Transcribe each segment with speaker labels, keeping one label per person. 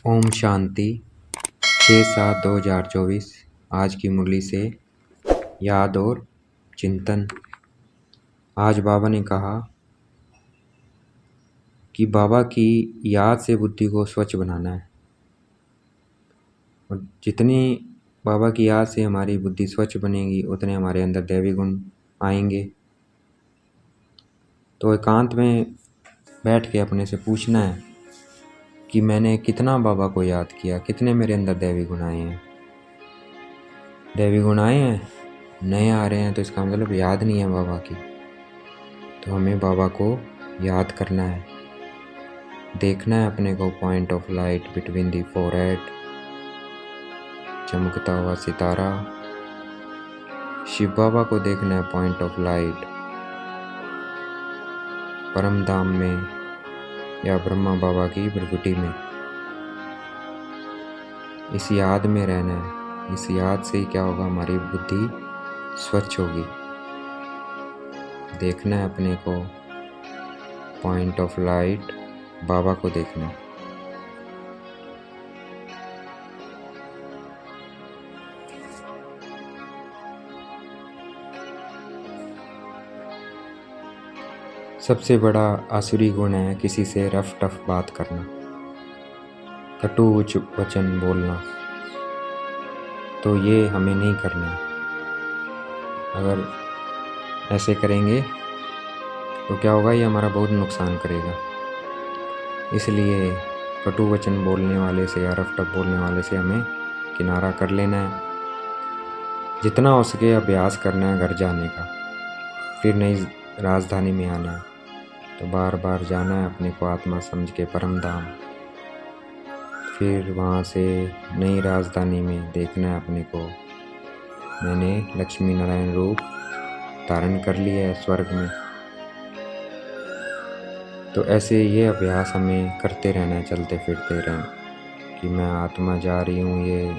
Speaker 1: ओम शांति 6/7/2024। आज की मुरली से याद और चिंतन। आज बाबा ने कहा कि बाबा की याद से बुद्धि को स्वच्छ बनाना है, और जितनी बाबा की याद से हमारी बुद्धि स्वच्छ बनेगी उतने हमारे अंदर दैवी गुण आएंगे। तो एकांत में बैठ के अपने से पूछना है कि मैंने कितना बाबा को याद किया, कितने मेरे अंदर दैवी गुण आए हैं। दैवी गुण आए हैं, नए आ रहे हैं, तो इसका मतलब याद नहीं है बाबा की। तो हमें बाबा को याद करना है, देखना है अपने को point of light between the forehead, चमकता हुआ सितारा। शिव बाबा को देखना है पॉइंट ऑफ लाइट परम धाम में या ब्रह्मा बाबा की प्रगति में। इस याद में रहना है। इस याद से ही क्या होगा, हमारी बुद्धि स्वच्छ होगी। देखना है अपने को पॉइंट ऑफ लाइट बाबा को देखना है। सबसे बड़ा आसुरी गुण है किसी से रफ टफ बात करना, कटु वचन बोलना। तो ये हमें नहीं करना है। अगर ऐसे करेंगे तो क्या होगा, ये हमारा बहुत नुकसान करेगा। इसलिए कटु वचन बोलने वाले से या रफ टफ बोलने वाले से हमें किनारा कर लेना है। जितना हो सके अभ्यास करना है घर जाने का, फिर नई राजधानी में आना है। तो बार बार जाना है अपने को आत्मा समझ के परम धाम। फिर वहाँ से नई राजधानी में देखना है अपने को, मैंने लक्ष्मी नारायण रूप धारण कर लिया है स्वर्ग में। तो ऐसे ये अभ्यास हमें करते रहना है, चलते फिरते रहना कि मैं आत्मा जा रही हूँ। ये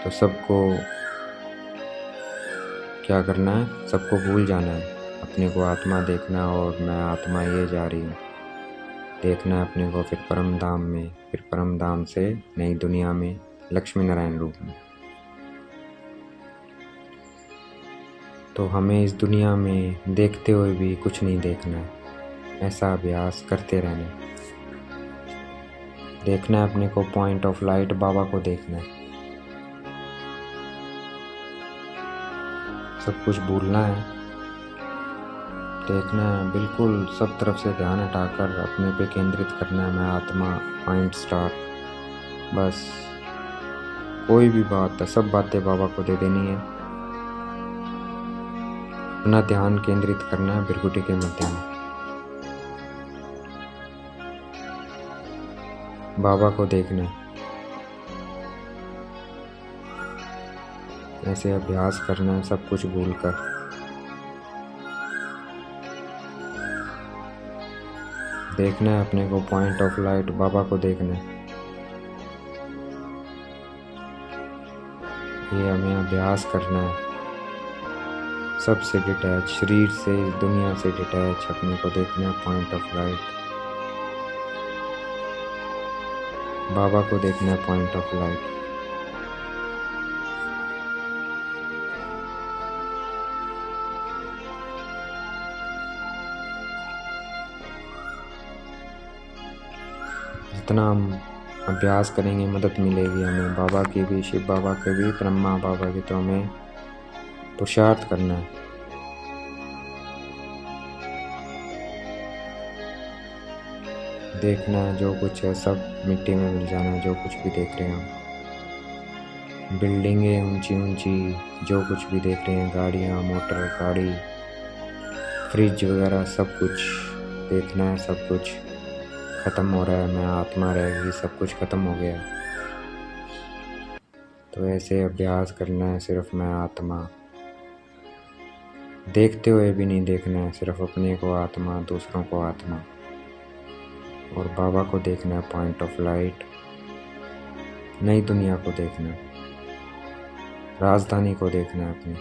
Speaker 1: तो सबको क्या करना है, सबको भूल जाना है, अपने को आत्मा देखना और मैं आत्मा ये जा रही हूँ देखना है अपने को। फिर परम धाम में, फिर परम धाम से नई दुनिया में लक्ष्मी नारायण रूप में। तो हमें इस दुनिया में देखते हुए भी कुछ नहीं देखना है, ऐसा अभ्यास करते रहना है। देखना है अपने को पॉइंट ऑफ लाइट बाबा को देखना है। सब कुछ भूलना है, देखना है, बिल्कुल सब तरफ से ध्यान हटाकर अपने पे केंद्रित करना है। मैं आत्मा, पॉइंट स्टार। बस कोई भी बात है, सब बातें बाबा को दे देनी है। अपना ध्यान केंद्रित करना है भृकुटी के मध्य में, बाबा को देखना है। ऐसे अभ्यास करना है सब कुछ भूलकर। देखना है अपने को पॉइंट ऑफ लाइट बाबा को देखना है। ये हमें अभ्यास करना है, सबसे डिटैच, शरीर से, दुनिया से डिटैच अपने को देखना है। पॉइंट ऑफ लाइट बाबा को देखना है, पॉइंट ऑफ लाइट। जितना हम अभ्यास करेंगे मदद मिलेगी हमें, बाबा की भी, शिव बाबा की भी, ब्रह्मा बाबा की। तो हमें पुरुषार्थ करना है। देखना है जो कुछ है सब मिट्टी में मिल जाना है। जो कुछ भी देख रहे हैं हम, बिल्डिंगें ऊंची ऊंची, जो कुछ भी देख रहे हैं, गाड़ियाँ, मोटर गाड़ी, फ्रिज वगैरह, सब कुछ देखना है। सब कुछ ख़त्म हो रहा है, मैं आत्मा रहेगी, सब कुछ ख़त्म हो गया। तो ऐसे अभ्यास करना है, सिर्फ मैं आत्मा, देखते हुए भी नहीं देखना है, सिर्फ अपने को आत्मा, दूसरों को आत्मा, और बाबा को देखना है पॉइंट ऑफ लाइट। नई दुनिया को देखना है, राजधानी को देखना है अपनी।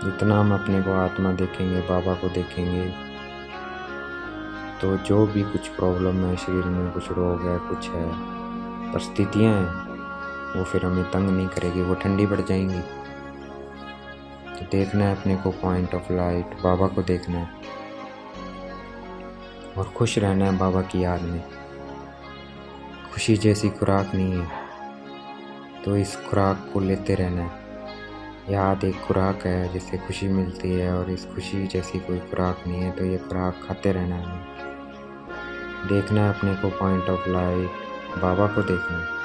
Speaker 1: जितना हम अपने को आत्मा देखेंगे, बाबा को देखेंगे, तो जो भी कुछ प्रॉब्लम है शरीर में, कुछ रोग है, कुछ है, परिस्थितियाँ हैं, वो फिर हमें तंग नहीं करेगी, वो ठंडी पड़ जाएंगी। तो देखना है अपने को पॉइंट ऑफ लाइट, बाबा को देखना है और खुश रहना है बाबा की याद में। खुशी जैसी खुराक नहीं है, तो इस खुराक को लेते रहना है। याद एक खुराक है जिससे खुशी मिलती है, और इस खुशी जैसी कोई खुराक नहीं है, तो ये खुराक खाते रहना है हमें। देखना है अपने को पॉइंट ऑफ लाइट, बाबा को देखना है।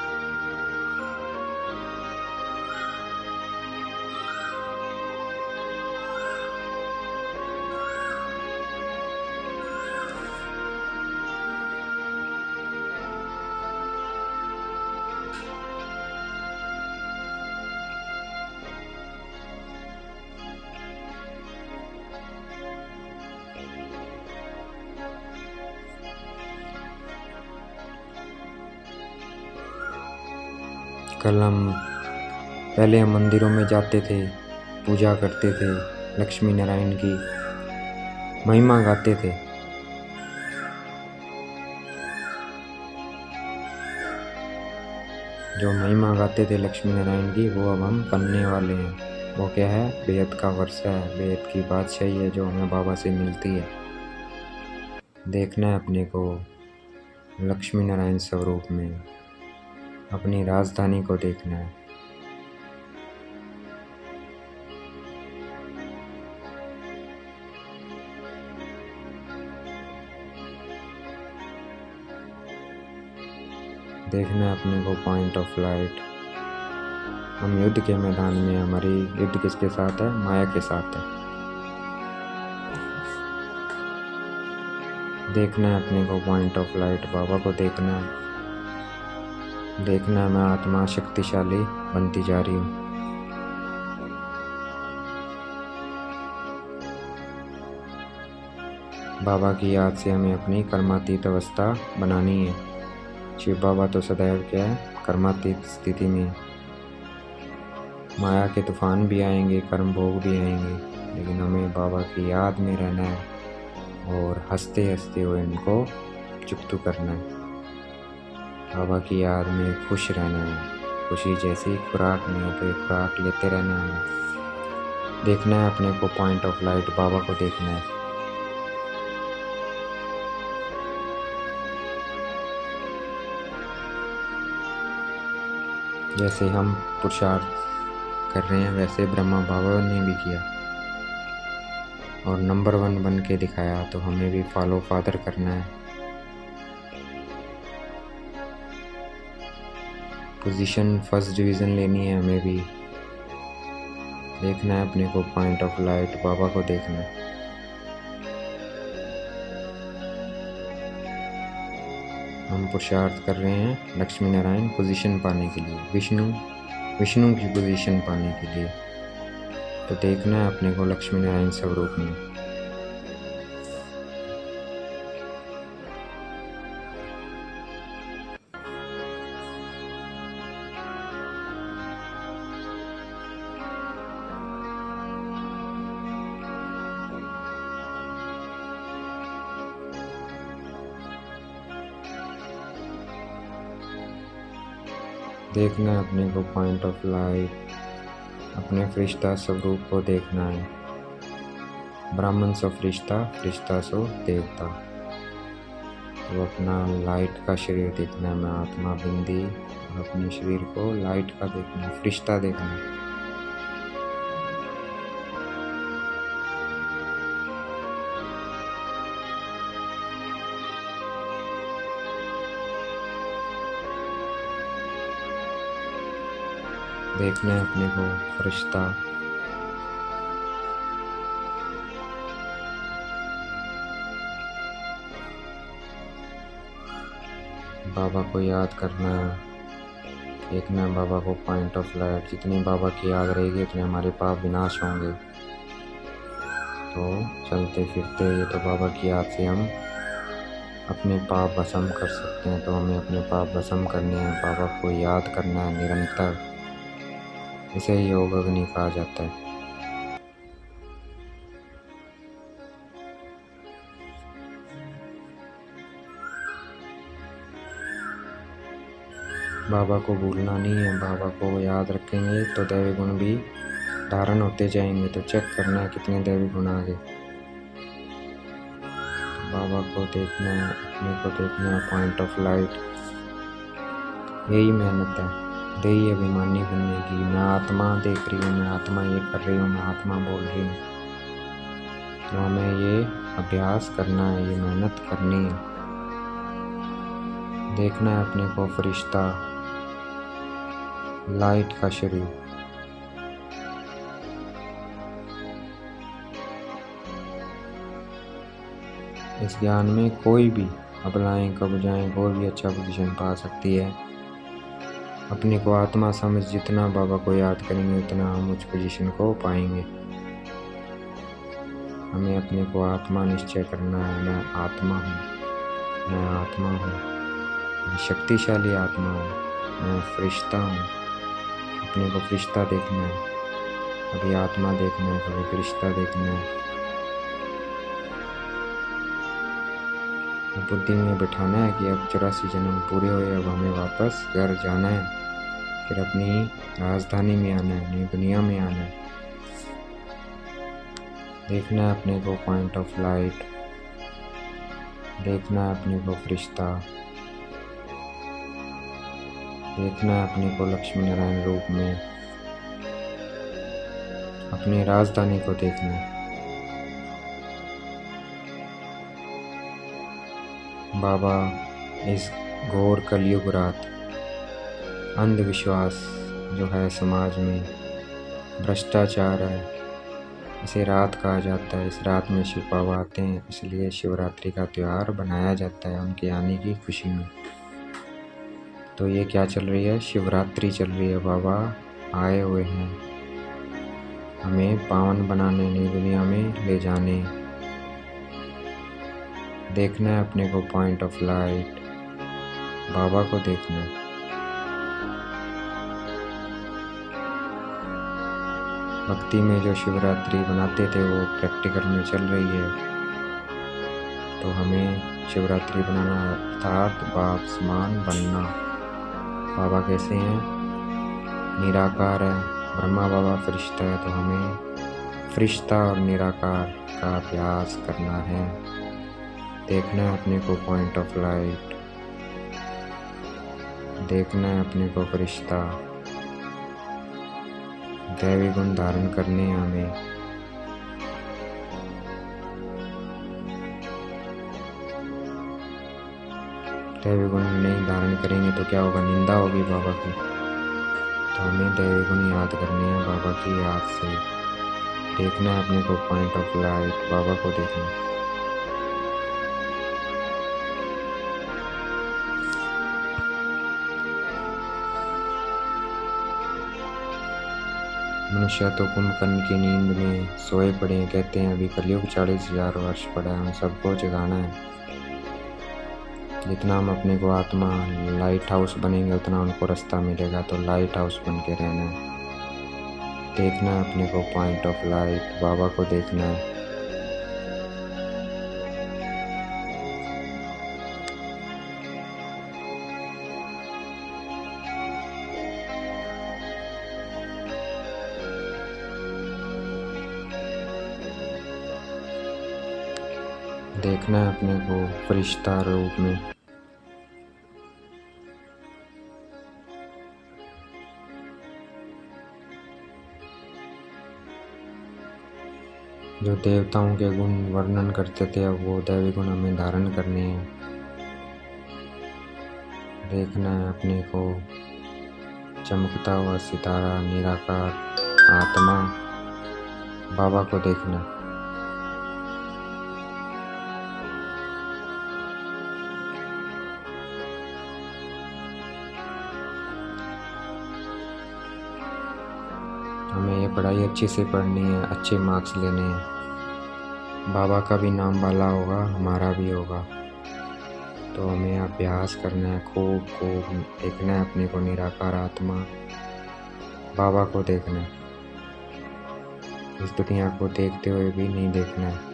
Speaker 1: पहले हम मंदिरों में जाते थे, पूजा करते थे, लक्ष्मी नारायण की महिमा गाते थे। जो महिमा गाते थे लक्ष्मी नारायण की, वो अब हम बनने वाले हैं। वो क्या है? बेहद का वर्षा है, बेहद की बादशाही है जो हमें बाबा से मिलती है। देखना है अपने को लक्ष्मी नारायण स्वरूप में, अपनी राजधानी को देखना है। देखना है अपने को पॉइंट ऑफ लाइट। हम युद्ध के मैदान में, हमारी युद्ध किसके साथ है? माया के साथ है। देखना है अपने को पॉइंट ऑफ लाइट, बाबा को देखना है। देखना है मैं आत्मा शक्तिशाली बनती जा रही हूँ। बाबा की याद से हमें अपनी कर्मातीत अवस्था बनानी है। शिव बाबा तो सदैव क्या है? कर्मातीत स्थिति में। माया के तूफान भी आएंगे, कर्म भोग भी आएंगे, लेकिन हमें बाबा की याद में रहना है और हंसते हंसते हुए इनको चुकतू करना है। बाबा की याद में खुश रहना है। खुशी जैसी खुराक नहीं है, तो एक खुराक लेते रहना है। देखना है अपने को पॉइंट ऑफ लाइट, बाबा को देखना है। जैसे हम पुरुषार्थ कर रहे हैं, वैसे ब्रह्मा बाबा ने भी किया और नंबर 1 बन के दिखाया, तो हमें भी फॉलो फादर करना है। पोजीशन फर्स्ट डिवीज़न लेनी है हमें भी। देखना है अपने को पॉइंट ऑफ लाइट, बाबा को देखना है। हम पुरुषार्थ कर रहे हैं लक्ष्मी नारायण पोजीशन पाने के लिए, विष्णु की पोजीशन पाने के लिए। तो देखना है अपने को लक्ष्मी नारायण स्वरूप में। देखना है अपने को पॉइंट ऑफ लाइट, अपने फरिश्ता स्वरूप को देखना है। ब्राह्मण सो फरिश्ता, फरिश्ता सो देवता। तो अपना लाइट का शरीर देखना है, मैं आत्मा बिंदी, और अपने शरीर को लाइट का देखना है, फरिश्ता देखना है। देखना है अपने को फरिश्ता। बाबा को याद करना है। देखना है बाबा को पॉइंट ऑफ लाइट। जितनी बाबा की याद रहेगी उतने हमारे पाप विनाश होंगे। तो चलते फिरते ये तो बाबा की याद से हम अपने पाप भस्म कर सकते हैं। तो हमें अपने पाप भस्म करने हैं, बाबा को याद करना है निरंतर। इसे योग अग्नि कहा जाता है। बाबा को भूलना नहीं है। बाबा को याद रखेंगे तो दैवी गुण भी धारण होते जाएंगे। तो चेक करना है कितने दैवी गुण आ गए। बाबा को देखना है, अपने को देखना है। पॉइंट ऑफ लाइट, यही मेहनत है, यही अभिमानी बनने की। मैं आत्मा देख रही हूँ, मैं आत्मा ये कर रही हूँ, मैं आत्मा बोल रही हूँ। तो हमें ये अभ्यास करना है, ये मेहनत करनी है। देखना है अपने को फरिश्ता, लाइट का शरीर। इस ज्ञान में कोई भी अबलाएं कबजाएं कोई भी अच्छा पोजीशन पा सकती है। अपने को आत्मा समझ जितना बाबा को याद करेंगे उतना हम उस पोजीशन को पाएंगे। हमें अपने को आत्मा निश्चय करना है। मैं आत्मा हूँ, मैं आत्मा हूँ, मैं शक्तिशाली आत्मा हूँ, मैं फरिश्ता हूँ। अपने को फरिश्ता देखना है, कभी आत्मा देखना है, कभी फरिश्ता देखना है। बुद्धि में बिठाना है कि अब 84 जन्म पूरे हुए, अब हमें वापस घर जाना है, फिर अपनी राजधानी में आना है, नई दुनिया में आना है। देखना है अपने को पॉइंट ऑफ लाइट, देखना है अपने को फरिश्ता, देखना है अपने को लक्ष्मी नारायण रूप में, अपनी राजधानी को देखना है। बाबा इस घोर कलयुग रात अंधविश्वास जो है समाज में, भ्रष्टाचार है, इसे रात कहा जाता है। इस रात में शिव बाबा आते हैं, इसलिए शिवरात्रि का त्यौहार बनाया जाता है उनके आने की खुशी में। तो ये क्या चल रही है? शिवरात्रि चल रही है। बाबा आए हुए हैं हमें पावन बनाने, नई दुनिया में ले जाने। देखना है अपने को पॉइंट ऑफ लाइट, बाबा को देखना है। भक्ति में जो शिवरात्रि बनाते थे वो प्रैक्टिकल में चल रही है। तो हमें शिवरात्रि बनाना अर्थात बाप समान बनना। बाबा कैसे हैं? निराकार है, ब्रह्मा बाबा फरिश्ता है। तो हमें फरिश्ता और निराकार का अभ्यास करना है। देखना है अपने को पॉइंट ऑफ लाइट, देखना है अपने को फरिश्ता। दैवी गुण धारण करने हैं हमें। दैवी गुण नहीं धारण करेंगे तो क्या होगा? निंदा होगी बाबा की। तो हमें दैवी गुण याद करने हैं बाबा की याद से। देखना है अपने को पॉइंट ऑफ लाइट, बाबा को देखना है। मनुष्य तो कुंभकर्ण की नींद में सोए पड़े हैं। कहते हैं अभी कलयुग 40,000 वर्ष पड़ा है, हम सबको जगाना है। जितना हम अपने को आत्मा लाइट हाउस बनेंगे उतना उनको रास्ता मिलेगा। तो लाइट हाउस बन के रहना है। देखना है अपने को पॉइंट ऑफ लाइट, बाबा को देखना है। देखना है अपने को फरिश्ता रूप में। जो देवताओं के गुण वर्णन करते थे अब वो दैवी गुण हमें धारण करने हैं। देखना है अपने को चमकता हुआ सितारा, निराकार आत्मा, बाबा को देखना। हमें ये पढ़ाई अच्छे से पढ़नी है, अच्छे मार्क्स लेने हैं। बाबा का भी नाम वाला होगा, हमारा भी होगा। तो हमें अभ्यास करना है, खूब खूब देखना है अपने को निराकार आत्मा, बाबा को देखना है। इस दुनिया को देखते हुए भी नहीं देखना है।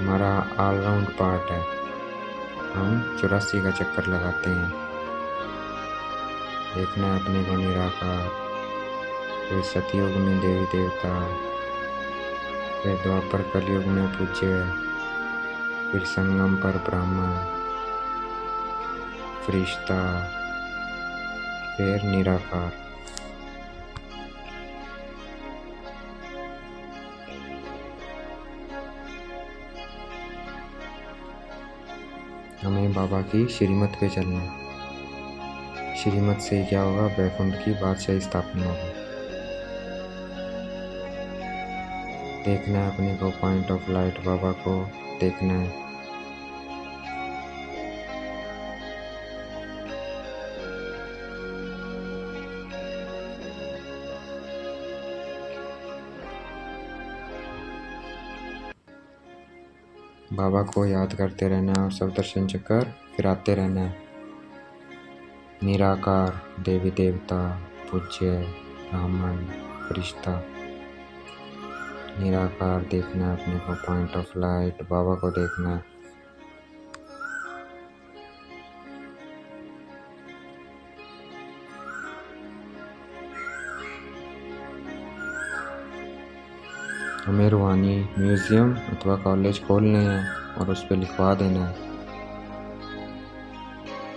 Speaker 1: हमारा ऑलराउंड पार्ट है। हम 84 का चक्कर लगाते हैं। देखना है अपने को निराकार, फिर सतयुग में देवी देवता, फिर द्वापर कलयुग में पूज्य, फिर संगम पर ब्राह्मण, फरिश्ता, फिर निराकार। हमें बाबा की श्रीमत पे चलना है। श्रीमत से क्या होगा? वैकुंठ की बादशाही स्थापना होगी। देखना है अपने को पॉइंट ऑफ लाइट, बाबा को देखना है। बाबा को याद करते रहना है और सब दर्शन चक्कर फिराते रहना है। निराकार, देवी देवता, पूज्य, ब्राह्मण, फरिश्ता। निराकार देखना है अपने को पॉइंट ऑफ लाइट, बाबा को देखना है। हमें रूहानी म्यूजियम अथवा कॉलेज खोलने हैं और उस पर लिखवा देना है,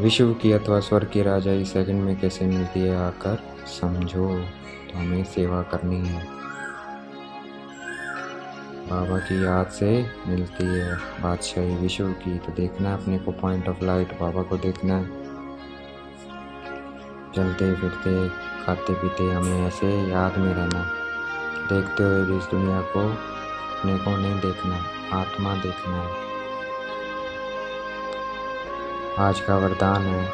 Speaker 1: विश्व की अथवा स्वर्ग की राजाई सेकंड में कैसे मिलती है आकर समझो। तो हमें सेवा करनी है, बाबा की याद से मिलती है बादशाही विश्व की। तो देखना है अपने को पॉइंट ऑफ लाइट, बाबा को देखना है। चलते फिरते खाते पीते हमें ऐसे याद में रहना है। देखते हुए भी इस दुनिया को अपने को नहीं देखना है, आत्मा देखना है। आज का वरदान है,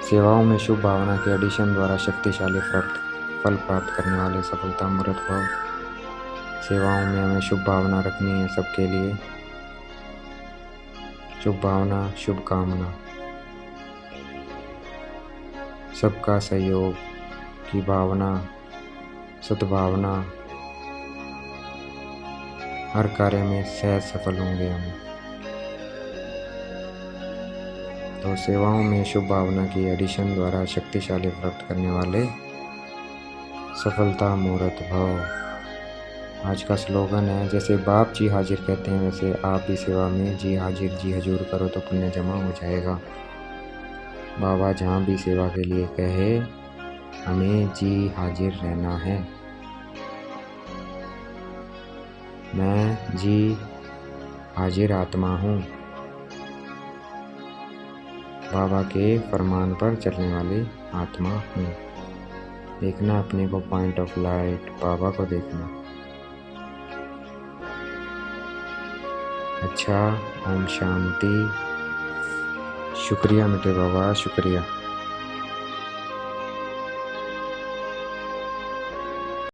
Speaker 1: सेवाओं में शुभ भावना के एडिशन द्वारा शक्तिशाली फल प्राप्त करने वाले सफलता मूर्त भव। सेवाओं में हमें शुभ भावना रखनी है सबके लिए। शुभ भावना, शुभ कामना, सबका सहयोग की भावना, सद्भावना, हर कार्य में सहज सफल होंगे हम। तो सेवाओं में शुभ भावना की एडिशन द्वारा शक्तिशाली प्राप्त करने वाले सफलता मूर्त भव। आज का स्लोगन है, जैसे बाप जी हाजिर कहते हैं वैसे आप भी सेवा में जी हाजिर जी हजूर करो तो पुण्य जमा हो जाएगा। बाबा जहाँ भी सेवा के लिए कहे हमें जी हाजिर रहना है। मैं जी हाजिर आत्मा हूँ, बाबा के फरमान पर चलने वाली आत्मा हूँ। देखना अपने को पॉइंट ऑफ लाइट, बाबा को देखना। अच्छा, ओम शांति। शुक्रिया मिटे बाबा, शुक्रिया।